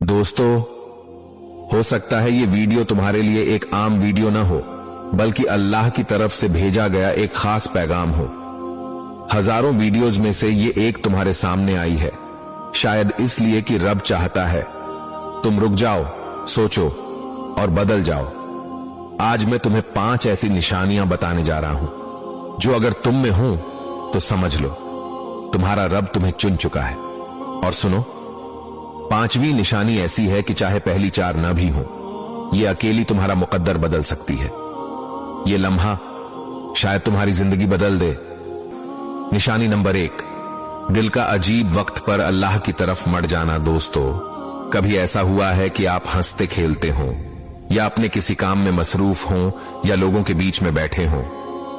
दोस्तों, हो सकता है ये वीडियो तुम्हारे लिए एक आम वीडियो ना हो, बल्कि अल्लाह की तरफ से भेजा गया एक खास पैगाम हो। हजारों वीडियोस में से ये एक तुम्हारे सामने आई है, शायद इसलिए कि रब चाहता है तुम रुक जाओ, सोचो और बदल जाओ। आज मैं तुम्हें 5 ऐसी निशानियां बताने जा रहा हूं जो अगर तुम में हो तो समझ लो तुम्हारा रब तुम्हें चुन चुका है। और सुनो, 5वीं निशानी ऐसी है कि चाहे पहली 4 न भी हो, ये अकेली तुम्हारा मुकद्दर बदल सकती है। ये लम्हा शायद तुम्हारी जिंदगी बदल दे। निशानी नंबर 1, दिल का अजीब वक्त पर अल्लाह की तरफ मड़ जाना। दोस्तों, कभी ऐसा हुआ है कि आप हंसते खेलते हो या अपने किसी काम में मसरूफ हो या लोगों के बीच में बैठे हो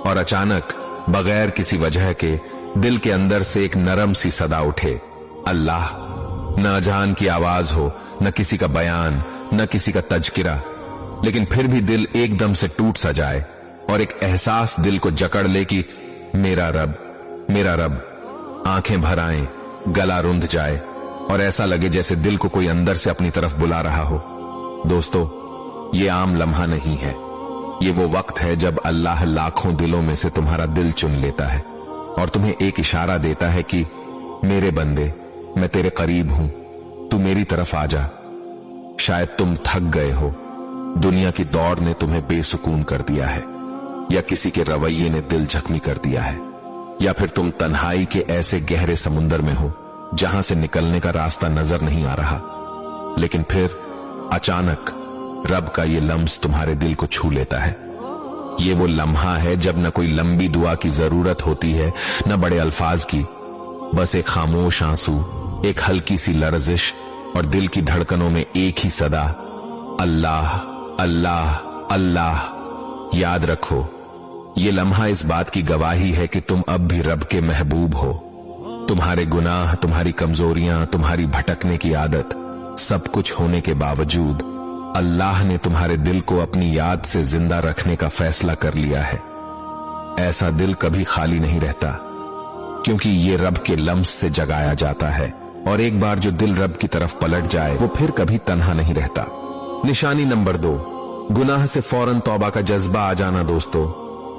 और अचानक बगैर किसी वजह के दिल के अंदर से एक नरम सी सदा उठे, अल्लाह। न अजान की आवाज हो, न किसी का बयान, न किसी का तज़किरा, लेकिन फिर भी दिल एकदम से टूट सा जाए और एक एहसास दिल को जकड़ ले कि मेरा रब, मेरा रब। आंखें भर आएं, गला रुंध जाए और ऐसा लगे जैसे दिल को कोई अंदर से अपनी तरफ बुला रहा हो। दोस्तों, ये आम लम्हा नहीं है, ये वो वक्त है जब अल्लाह लाखों दिलों में से तुम्हारा दिल चुन लेता है और तुम्हें एक इशारा देता है कि मेरे बंदे, मैं तेरे करीब हूं, तू मेरी तरफ आ जा। शायद तुम थक गए हो, दुनिया की दौड़ ने तुम्हें बेसुकून कर दिया है, या किसी के रवैये ने दिल जख्मी कर दिया है, या फिर तुम तन्हाई के ऐसे गहरे समुंदर में हो जहां से निकलने का रास्ता नजर नहीं आ रहा। लेकिन फिर अचानक रब का ये लम्स तुम्हारे दिल को छू लेता है। ये वो लम्हा है जब न कोई लंबी दुआ की जरूरत होती है, न बड़े अल्फाज की, बस एक खामोश आंसू, एक हल्की सी लर्जिश और दिल की धड़कनों में एक ही सदा, अल्लाह अल्लाह अल्लाह। याद रखो, ये लम्हा इस बात की गवाही है कि तुम अब भी रब के महबूब हो। तुम्हारे गुनाह, तुम्हारी कमजोरियां, तुम्हारी भटकने की आदत, सब कुछ होने के बावजूद अल्लाह ने तुम्हारे दिल को अपनी याद से जिंदा रखने का फैसला कर लिया है। ऐसा दिल कभी खाली नहीं रहता, क्योंकि ये रब के लम्स से जगाया जाता है, और एक बार जो दिल रब की तरफ पलट जाए वो फिर कभी तन्हा नहीं रहता। निशानी नंबर 2, गुनाह से फौरन तौबा का जज्बा आ जाना। दोस्तों,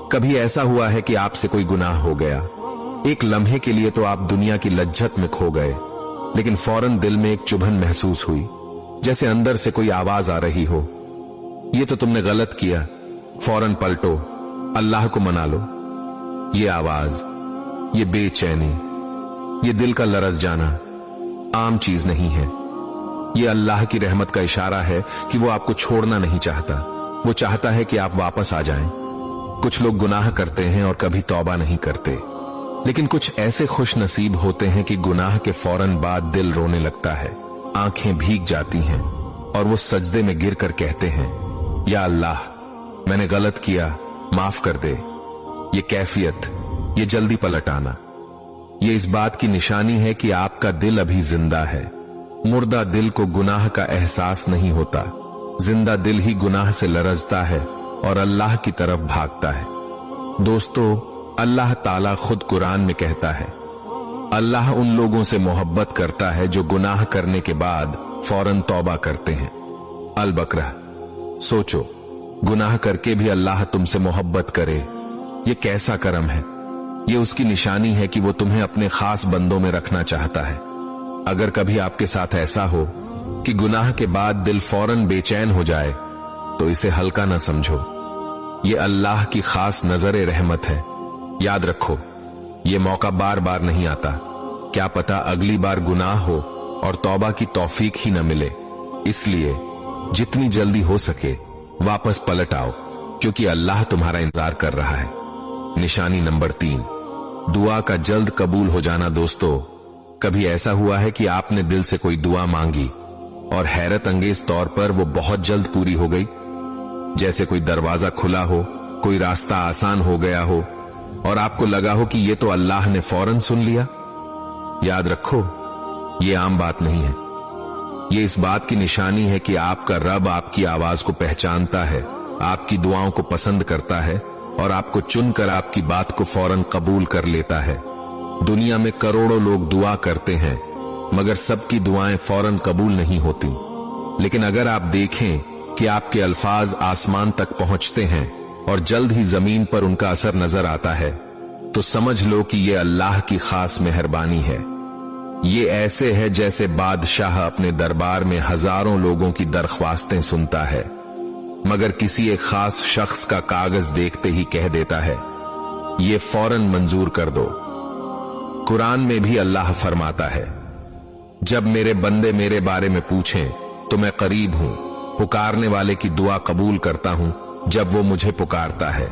कभी ऐसा हुआ है कि आपसे कोई गुनाह हो गया, एक लम्हे के लिए तो आप दुनिया की लज्जत में खो गए, लेकिन फौरन दिल में एक चुभन महसूस हुई, जैसे अंदर से कोई आवाज आ रही हो, ये तो तुमने गलत किया, फौरन पलटो, अल्लाह को मना लो। ये आवाज, ये बेचैनी, ये दिल का लरस जाना आम चीज नहीं है। ये अल्लाह की रहमत का इशारा है कि वो आपको छोड़ना नहीं चाहता, वो चाहता है कि आप वापस आ जाएं। कुछ लोग गुनाह करते हैं और कभी तौबा नहीं करते, लेकिन कुछ ऐसे खुश नसीब होते हैं कि गुनाह के फौरन बाद दिल रोने लगता है, आंखें भीग जाती हैं और वो सजदे में गिर कर कहते हैं, या अल्लाह, मैंने गलत किया, माफ कर दे। ये कैफियत, ये जल्दी पलट आना, ये इस बात की निशानी है कि आपका दिल अभी जिंदा है। मुर्दा दिल को गुनाह का एहसास नहीं होता, जिंदा दिल ही गुनाह से लरजता है और अल्लाह की तरफ भागता है। दोस्तों, अल्लाह ताला खुद कुरान में कहता है, अल्लाह उन लोगों से मोहब्बत करता है जो गुनाह करने के बाद फौरन तौबा करते हैं। अल बकरा। सोचो, गुनाह करके भी अल्लाह तुमसे मोहब्बत करे, ये कैसा करम है। ये उसकी निशानी है कि वो तुम्हें अपने खास बंदों में रखना चाहता है। अगर कभी आपके साथ ऐसा हो कि गुनाह के बाद दिल फौरन बेचैन हो जाए, तो इसे हल्का न समझो, ये अल्लाह की खास नजर रहमत है। याद रखो, ये मौका बार बार नहीं आता, क्या पता अगली बार गुनाह हो और तौबा की तौफीक ही न मिले। इसलिए जितनी जल्दी हो सके वापस पलट आओ, क्योंकि अल्लाह तुम्हारा इंतजार कर रहा है। निशानी नंबर 3, दुआ का जल्द कबूल हो जाना। दोस्तों, कभी ऐसा हुआ है कि आपने दिल से कोई दुआ मांगी और हैरत अंगेज तौर पर वो बहुत जल्द पूरी हो गई, जैसे कोई दरवाजा खुला हो, कोई रास्ता आसान हो गया हो और आपको लगा हो कि ये तो अल्लाह ने फौरन सुन लिया। याद रखो, ये आम बात नहीं है, ये इस बात की निशानी है कि आपका रब आपकी आवाज को पहचानता है, आपकी दुआओं को पसंद करता है और आपको चुनकर आपकी बात को फौरन कबूल कर लेता है। दुनिया में करोड़ों लोग दुआ करते हैं, मगर सबकी दुआएं फौरन कबूल नहीं होती। लेकिन अगर आप देखें कि आपके अल्फाज आसमान तक पहुंचते हैं और जल्द ही जमीन पर उनका असर नजर आता है, तो समझ लो कि ये अल्लाह की खास मेहरबानी है। ये ऐसे है जैसे बादशाह अपने दरबार में हजारों लोगों की दरख्वास्तें सुनता है, मगर किसी एक खास शख्स का कागज देखते ही कह देता है, ये फौरन मंजूर कर दो। कुरान में भी अल्लाह फरमाता है, जब मेरे बंदे मेरे बारे में पूछें तो मैं करीब हूं, पुकारने वाले की दुआ कबूल करता हूं जब वो मुझे पुकारता है।